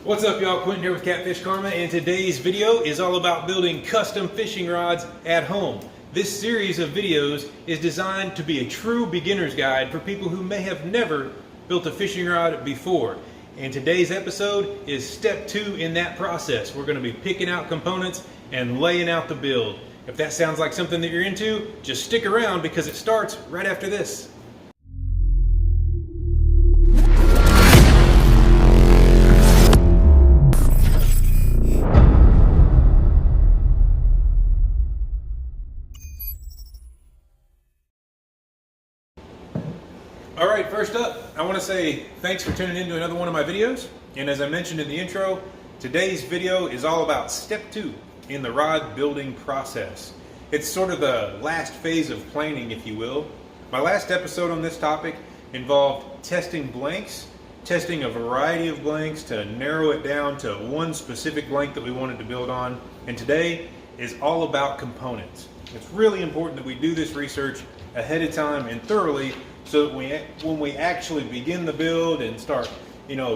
What's up, y'all? Quentin here with Catfish Karma, and today's video is all about building custom fishing rods at home. This series of videos is designed to be a true beginner's guide for people who may have never built a fishing rod before. And today's episode is step 2 in that process. We're going to be picking out components and laying out the build. If that sounds like something that you're into, just stick around because it starts right after this. Alright, first up, I want to say thanks for tuning in to another one of my videos. And as I mentioned in the intro, today's video is all about step 2 in the rod building process. It's sort of the last phase of planning, if you will. My last episode on this topic involved testing blanks, testing a variety of blanks to narrow it down to one specific blank that we wanted to build on. And today is all about components. It's really important that we do this research ahead of time and thoroughly, so that when we actually begin the build and start,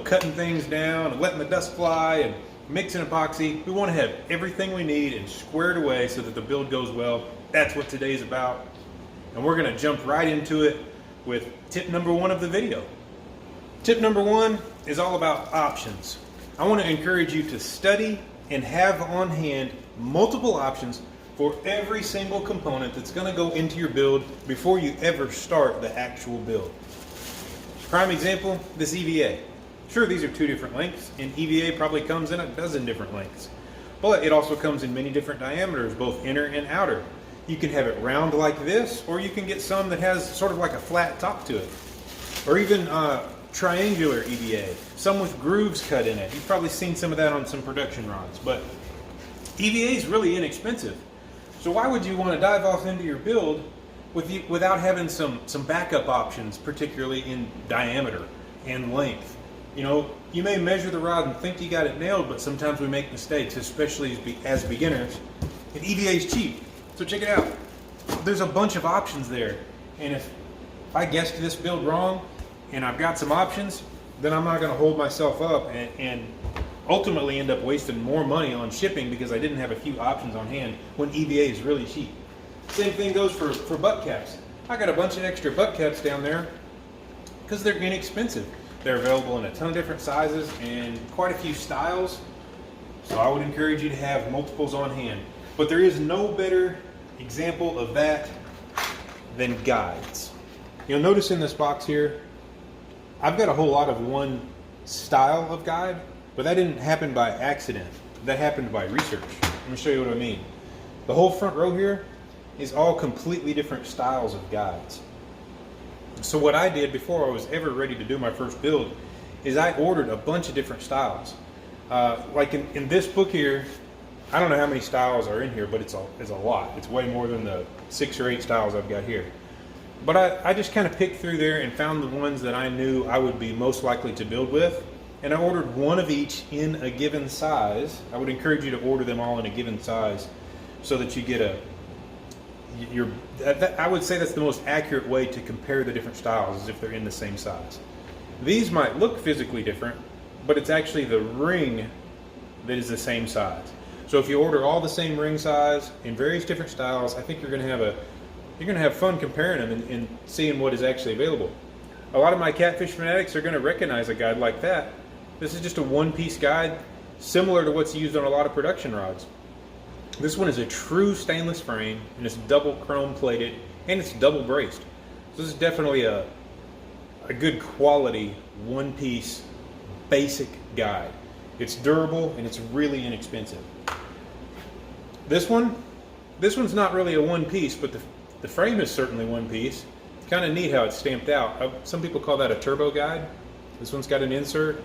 cutting things down and letting the dust fly and mixing epoxy, we want to have everything we need and squared away so that the build goes well. That's what today's about. And we're going to jump right into it with tip number 1 of the video. Tip number 1 is all about options. I want to encourage you to study and have on hand multiple options for every single component that's going to go into your build before you ever start the actual build. Prime example, this EVA. Sure, these are 2 different lengths, and EVA probably comes in a dozen different lengths. But it also comes in many different diameters, both inner and outer. You can have it round like this, or you can get some that has sort of like a flat top to it. Or even triangular EVA, some with grooves cut in it. You've probably seen some of that on some production rods, but EVA is really inexpensive. So why would you want to dive off into your build without having some backup options, particularly in diameter and length? You may measure the rod and think you got it nailed, but sometimes we make mistakes, especially as beginners. And EVA is cheap, so check it out. There's a bunch of options there, and if I guessed this build wrong and I've got some options, then I'm not going to hold myself up and ultimately end up wasting more money on shipping because I didn't have a few options on hand when EVA is really cheap. Same thing goes for butt caps. I got a bunch of extra butt caps down there because they're inexpensive. They're available in a ton of different sizes and quite a few styles. So I would encourage you to have multiples on hand. But there is no better example of that than guides. You'll notice in this box here, I've got a whole lot of one style of guide. But that didn't happen by accident. That happened by research. Let me show you what I mean. The whole front row here is all completely different styles of guides. So what I did before I was ever ready to do my first build is I ordered a bunch of different styles. Like in this book here, I don't know how many styles are in here, but it's a lot. It's way more than the 6 or 8 styles I've got here. But I just kind of picked through there and found the ones that I knew I would be most likely to build with. And I ordered one of each in a given size. I would encourage you to order them all in a given size so that you get I would say that's the most accurate way to compare the different styles, is if they're in the same size. These might look physically different, but it's actually the ring that is the same size. So if you order all the same ring size in various different styles, I think you're going to have fun comparing them and seeing what is actually available. A lot of my catfish fanatics are going to recognize a guide like that. This is just a one-piece guide, similar to what's used on a lot of production rods. This one is a true stainless frame, and it's double chrome plated, and it's double braced. So this is definitely a good quality, one-piece, basic guide. It's durable, and it's really inexpensive. This one's not really a one-piece, but the frame is certainly one piece. It's kind of neat how it's stamped out. Some people call that a turbo guide. This one's got an insert.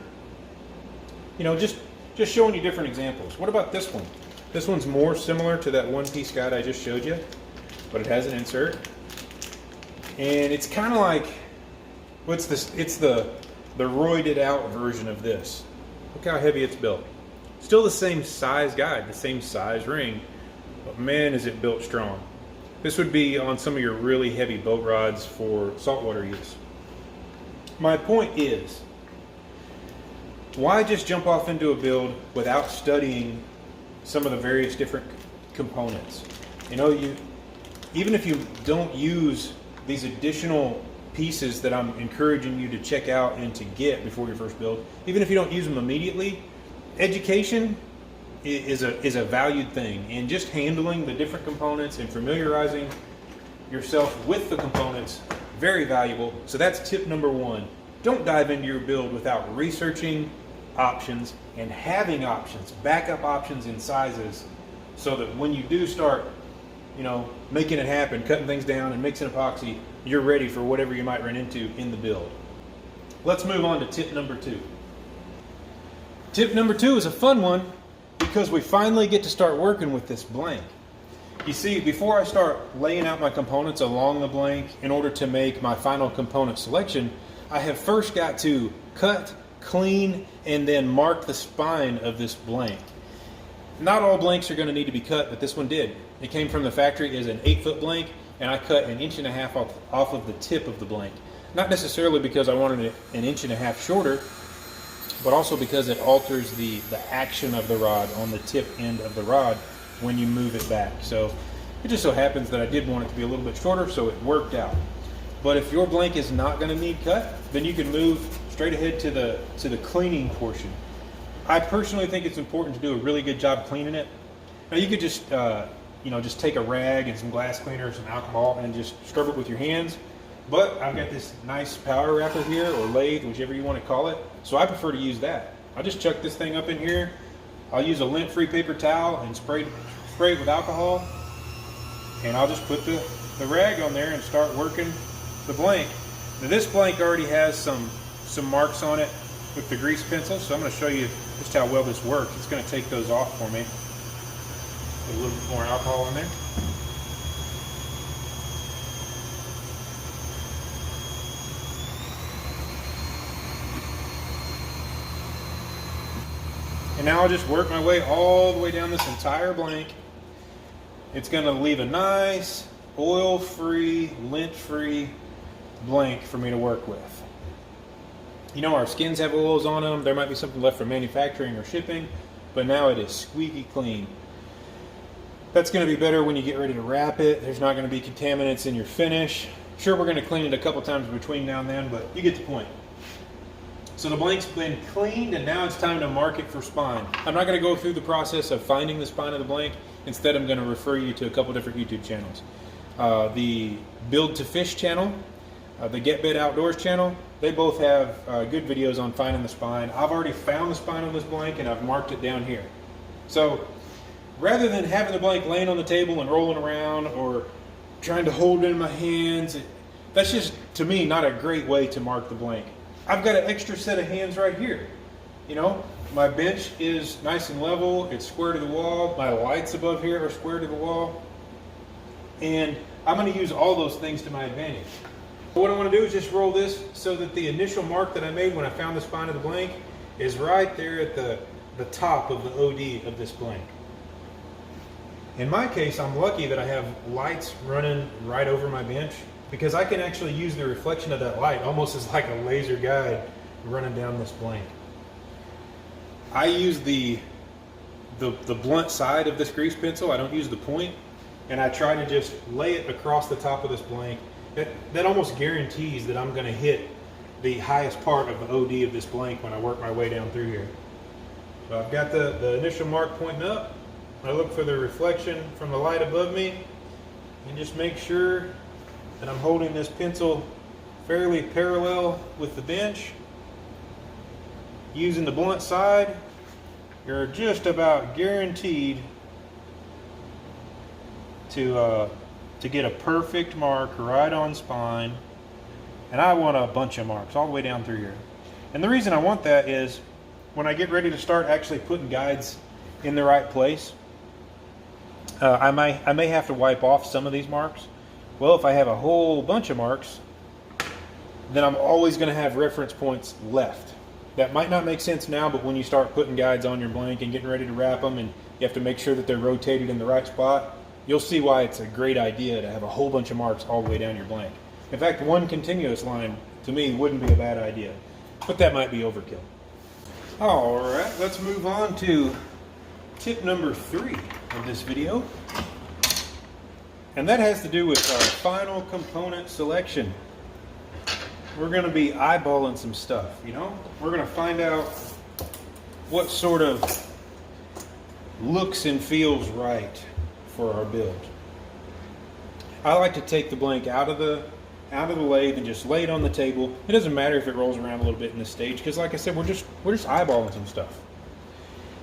Just showing you different examples. What about this one? This one's more similar to that one-piece guide I just showed you, but it has an insert. And it's kind of like, what's this? It's the roided out version of this. Look how heavy it's built. Still the same size guide, the same size ring, but man, is it built strong. This would be on some of your really heavy boat rods for saltwater use. My point is, why just jump off into a build without studying some of the various different components? You know, even if you don't use these additional pieces that I'm encouraging you to check out and to get before your first build, even if you don't use them immediately, education is a valued thing, and just handling the different components and familiarizing yourself with the components, very valuable. So that's tip number one. Don't dive into your build without researching options and having options, backup options in sizes, so that when you do start, you know, making it happen, cutting things down and mixing epoxy, you're ready for whatever you might run into in the build. Let's move on to tip number two. Tip number two is a fun one because we finally get to start working with this blank. You see, before I start laying out my components along the blank in order to make my final component selection, I have first got to cut, clean, and then mark the spine of this blank. Not all blanks are going to need to be cut, but this one did. It came from the factory as an 8-foot blank, and I cut 1.5 inches off of the tip of the blank. Not necessarily because I wanted it 1.5 inches shorter, but also because it alters the action of the rod on the tip end of the rod when you move it back. So it just so happens that I did want it to be a little bit shorter, so it worked out. But if your blank is not going to need cut, then you can move straight ahead to the cleaning portion. I personally think it's important to do a really good job cleaning it. Now you could just just take a rag and some glass cleaner, some alcohol, and just scrub it with your hands. But I've got this nice power wrapper here, or lathe, whichever you want to call it. So I prefer to use that. I'll just chuck this thing up in here. I'll use a lint-free paper towel and spray it with alcohol. And I'll just put the rag on there and start working the blank. Now this blank already has some marks on it with the grease pencil, so I'm going to show you just how well this works. It's going to take those off for me. Put a little bit more alcohol in there. And now I'll just work my way all the way down this entire blank. It's going to leave a nice oil-free, lint-free blank for me to work with. You know, our skins have oils on them. There might be something left from manufacturing or shipping, but now it is squeaky clean. That's going to be better when you get ready to wrap it. There's not going to be contaminants in your finish. Sure, we're going to clean it a couple times between now and then, but you get the point. So the blank's been cleaned, and now it's time to mark it for spine. I'm not going to go through the process of finding the spine of the blank. Instead, I'm going to refer you to a couple different YouTube channels. The Build to Fish channel, the Get Bed Outdoors channel, they both have good videos on finding the spine. I've already found the spine on this blank, and I've marked it down here. So rather than having the blank laying on the table and rolling around or trying to hold it in my hands, that's just, to me, not a great way to mark the blank. I've got an extra set of hands right here. You know, my bench is nice and level, it's square to the wall, my lights above here are square to the wall, and I'm going to use all those things to my advantage. So what I want to do is just roll this so that the initial mark that I made when I found the spine of the blank is right there at the top of the OD of this blank. In my case, I'm lucky that I have lights running right over my bench, because I can actually use the reflection of that light almost as like a laser guide running down this blank. I use the blunt side of this grease pencil. I don't use the point, and I try to just lay it across the top of this blank. That almost guarantees that I'm going to hit the highest part of the OD of this blank when I work my way down through here. So I've got the initial mark pointing up. I look for the reflection from the light above me and just make sure that I'm holding this pencil fairly parallel with the bench. Using the blunt side, you're just about guaranteed to get a perfect mark right on spine. And I want a bunch of marks all the way down through here. And the reason I want that is when I get ready to start actually putting guides in the right place, I may have to wipe off some of these marks. Well, if I have a whole bunch of marks, then I'm always going to have reference points left. That might not make sense now, but when you start putting guides on your blank and getting ready to wrap them, and you have to make sure that they're rotated in the right spot, you'll see why it's a great idea to have a whole bunch of marks all the way down your blank. In fact, one continuous line, to me, wouldn't be a bad idea, but that might be overkill. All right, let's move on to tip number 3 of this video. And that has to do with our final component selection. We're going to be eyeballing some stuff, you know? We're going to find out what sort of looks and feels right for our build. I like to take the blank out of the lathe and just lay it on the table. It doesn't matter if it rolls around a little bit in this stage, because like I said, we're just eyeballing some stuff.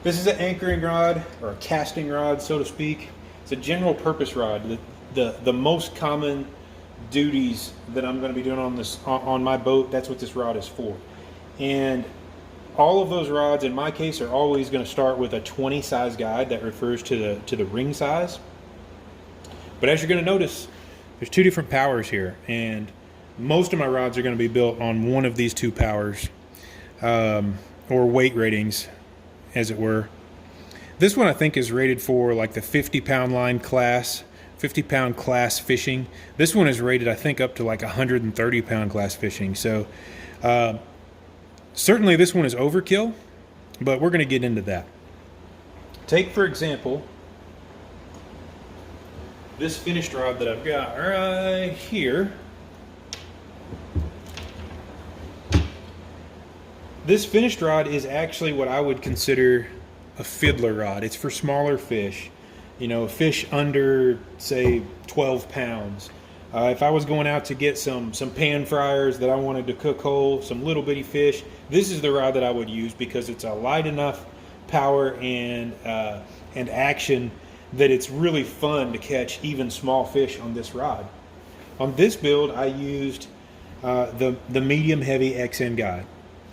This is an anchoring rod, or a casting rod, so to speak. It's a general purpose rod. The most common duties that I'm going to be doing on my boat, that's what this rod is for. And all of those rods in my case are always going to start with a 20 size guide that refers to the ring size. But as you're going to notice, there's 2 different powers here, and most of my rods are going to be built on one of these 2 powers, or weight ratings, as it were. This one I think is rated for like the 50-pound line class, 50-pound class fishing. This one is rated, I think, up to like 130-pound class fishing. So certainly this one is overkill, but we're going to get into that. Take, for example, this finished rod that I've got right here. This finished rod is actually what I would consider a fiddler rod. It's for smaller fish, you know, fish under, say, 12 pounds. If I was going out to get some pan fryers that I wanted to cook whole, some little bitty fish, this is the rod that I would use, because it's a light enough power and action that it's really fun to catch even small fish on this rod. On this build, I used the medium heavy XN guide.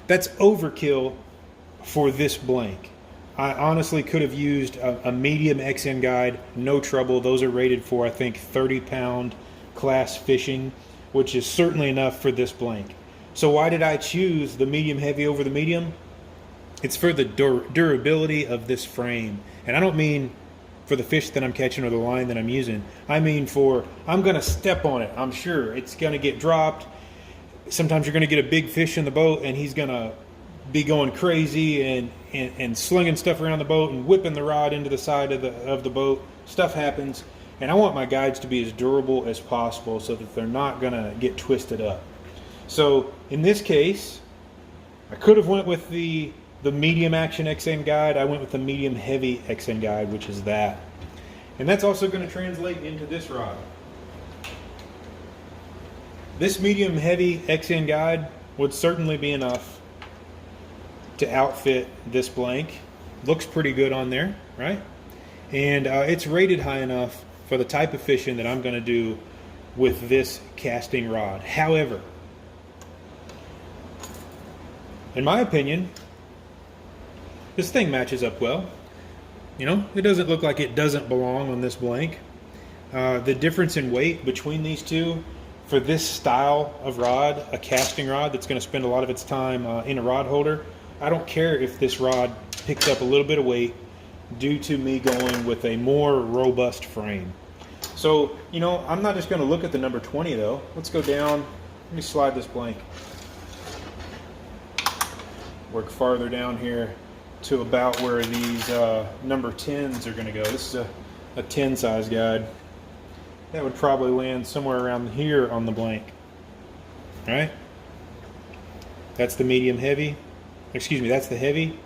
That's overkill for this blank. I honestly could have used a medium XN guide, no trouble. Those are rated for, I think, 30-pound class fishing, which is certainly enough for this blank. So why did I choose the medium heavy over the medium? It's for the durability of this frame. And I don't mean for the fish that I'm catching or the line that I'm using. I mean for, I'm going to step on it. I'm sure it's going to get dropped. Sometimes you're going to get a big fish in the boat, and he's going to be going crazy and slinging stuff around the boat and whipping the rod into the side of the boat. Stuff happens, and I want my guides to be as durable as possible so that they're not going to get twisted up. So in this case, I could have went with the medium action XN guide. I went with the medium heavy XN guide, which is that. And that's also going to translate into this rod. This medium heavy XN guide would certainly be enough to outfit this blank. Looks pretty good on there, right? And it's rated high enough for the type of fishing that I'm going to do with this casting rod. However, in my opinion, this thing matches up well. You know, it doesn't look like it doesn't belong on this blank. The difference in weight between these two, for this style of rod, a casting rod that's going to spend a lot of its time in a rod holder, I don't care if this rod picks up a little bit of weight due to me going with a more robust frame. So, you know, I'm not just going to look at the number 20 though. Let's go down. Let me slide this blank. Work farther down here to about where these number 10s are going to go. This is a 10 size guide. That would probably land somewhere around here on the blank. All right? That's the medium heavy. Excuse me, that's the heavy.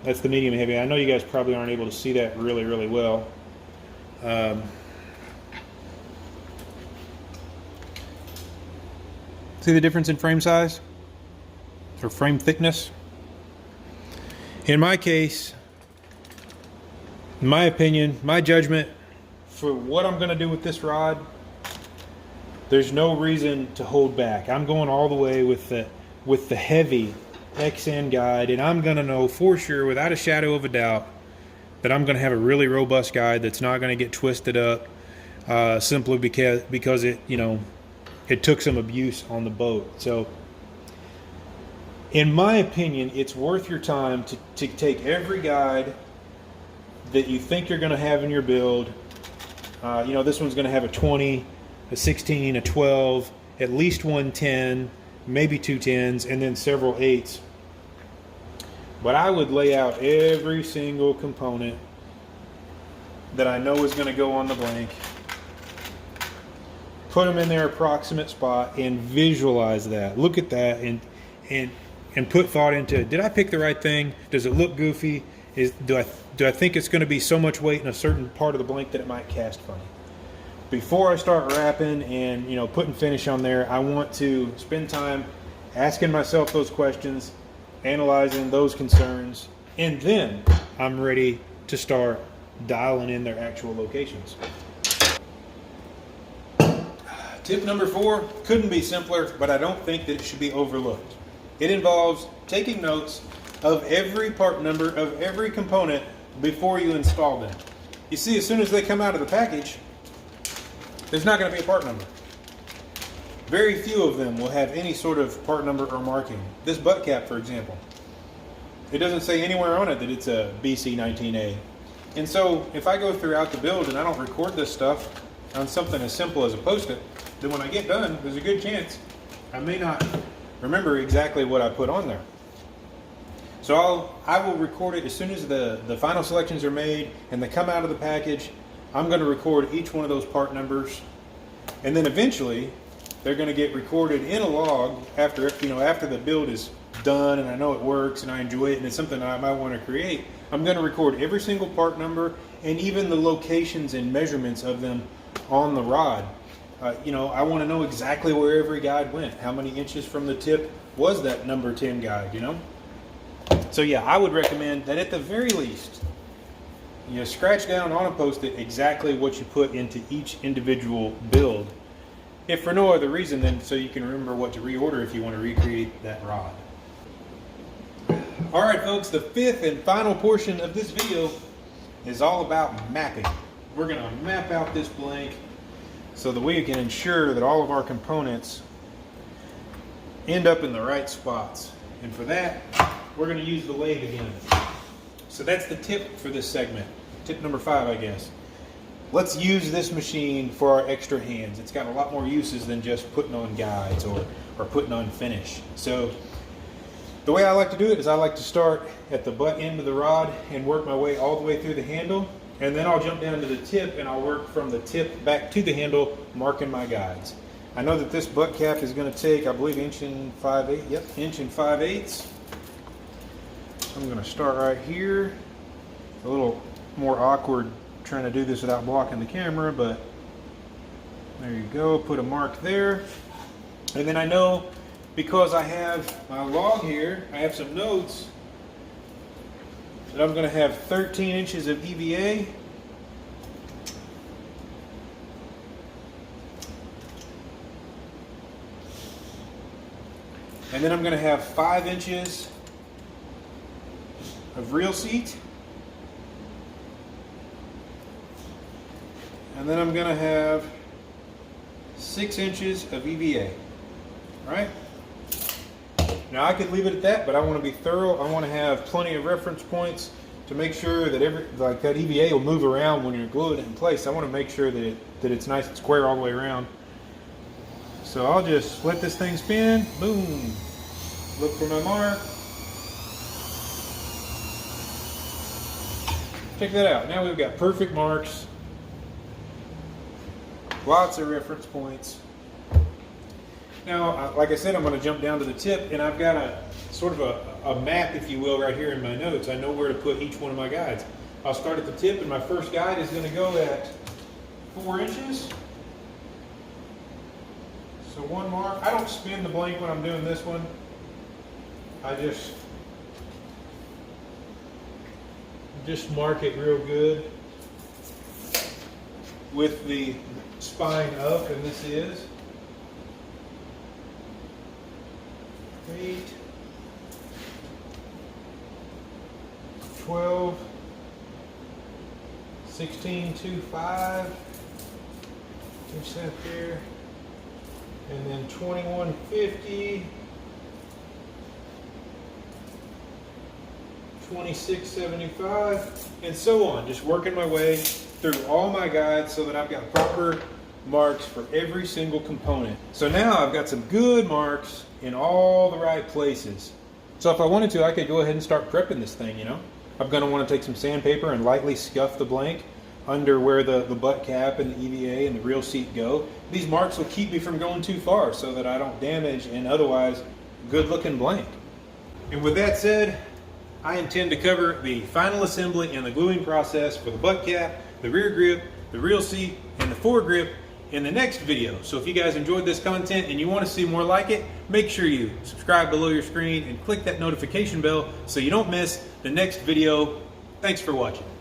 That's the medium heavy. I know you guys probably aren't able to see that really, really well. See the difference in frame size? Or frame thickness? In my case, in my opinion, my judgment, for what I'm going to do with this rod, there's no reason to hold back. I'm going all the way with the heavy XN guide, and I'm going to know for sure, without a shadow of a doubt, that I'm going to have a really robust guide that's not going to get twisted up simply because it, you know, it took some abuse on the boat. So in my opinion, it's worth your time to take every guide that you think you're going to have in your build. You know, this one's going to have a 20, a 16, a 12, at least one 10, maybe two 10s, and then several 8s. But I would lay out every single component that I know is going to go on the blank, put them in their approximate spot, and visualize that. Look at that and put thought into it. Did I pick the right thing? Does it look goofy? Do I think it's going to be so much weight in a certain part of the blank that it might cast funny? Before I start wrapping and putting finish on there, I want to spend time asking myself those questions, analyzing those concerns, and then I'm ready to start dialing in their actual locations. Tip number 4 couldn't be simpler, but I don't think that it should be overlooked. It involves taking notes of every part number of every component before you install them. You see, as soon as they come out of the package, there's not going to be a part number. Very few of them will have any sort of part number or marking. This butt cap, for example, it doesn't say anywhere on it that it's a BC19A. And so if I go throughout the build and I don't record this stuff on something as simple as a post-it, then when I get done, there's a good chance I may not remember exactly what I put on there. So I will record it as soon as the final selections are made and they come out of the package. I'm going to record each one of those part numbers, and then eventually they're going to get recorded in a log after the build is done and I know it works and I enjoy it and it's something I might want to create. I'm going to record every single part number and even the locations and measurements of them on the rod. I want to know exactly where every guide went. How many inches from the tip was that number 10 guide, So yeah, I would recommend that at the very least, you scratch down on a post-it exactly what you put into each individual build. If for no other reason than so you can remember what to reorder if you want to recreate that rod. All right, folks, the 5th and final portion of this video is all about mapping. We're going to map out this blank so that we can ensure that all of our components end up in the right spots. And for that, we're going to use the lathe again. So that's the tip for this segment. Tip number 5, I guess. Let's use this machine for our extra hands. It's got a lot more uses than just putting on guides or putting on finish. So the way I like to do it is I like to start at the butt end of the rod and work my way all the way through the handle. And then I'll jump down to the tip and I'll work from the tip back to the handle, marking my guides. I know that this butt cap is going to take, I believe, 1 5/8. Yep, 1 5/8. I'm going to start right here. A little more awkward trying to do this without blocking the camera, but there you go. Put a mark there. And then I know, because I have my log here, I have some notes, that I'm going to have 13 inches of EVA. And then I'm going to have 5 inches of reel seat. And then I'm going to have 6 inches of EVA. All right? Now I could leave it at that, but I want to be thorough. I want to have plenty of reference points to make sure that that EVA will move around when you're gluing it in place. I want to make sure that it's nice and square all the way around. So I'll just let this thing spin. Boom. Look for my mark. Check that out. Now we've got perfect marks. Lots of reference points. Now, like I said, I'm going to jump down to the tip, and I've got a sort of a map, if you will, right here in my notes. I know where to put each one of my guides. I'll start at the tip, and my first guide is going to go at 4 inches. So one mark. I don't spin the blank when I'm doing this one. I just mark it real good with the spine up, and this is 8, 12, 16, 2, 5, there's that there, and then 2150, 2675, and so on. Just working my way through all my guides so that I've got proper marks for every single component. So now I've got some good marks in all the right places. So if I wanted to, I could go ahead and start prepping this thing, you know. I'm going to want to take some sandpaper and lightly scuff the blank under where the butt cap and the EVA and the rear seat go. These marks will keep me from going too far so that I don't damage an otherwise good looking blank. And with that said, I intend to cover the final assembly and the gluing process for the butt cap, the rear grip, the rear seat, and the foregrip in the next video. So if you guys enjoyed this content and you want to see more like it, make sure you subscribe below your screen and click that notification bell so you don't miss the next video. Thanks for watching.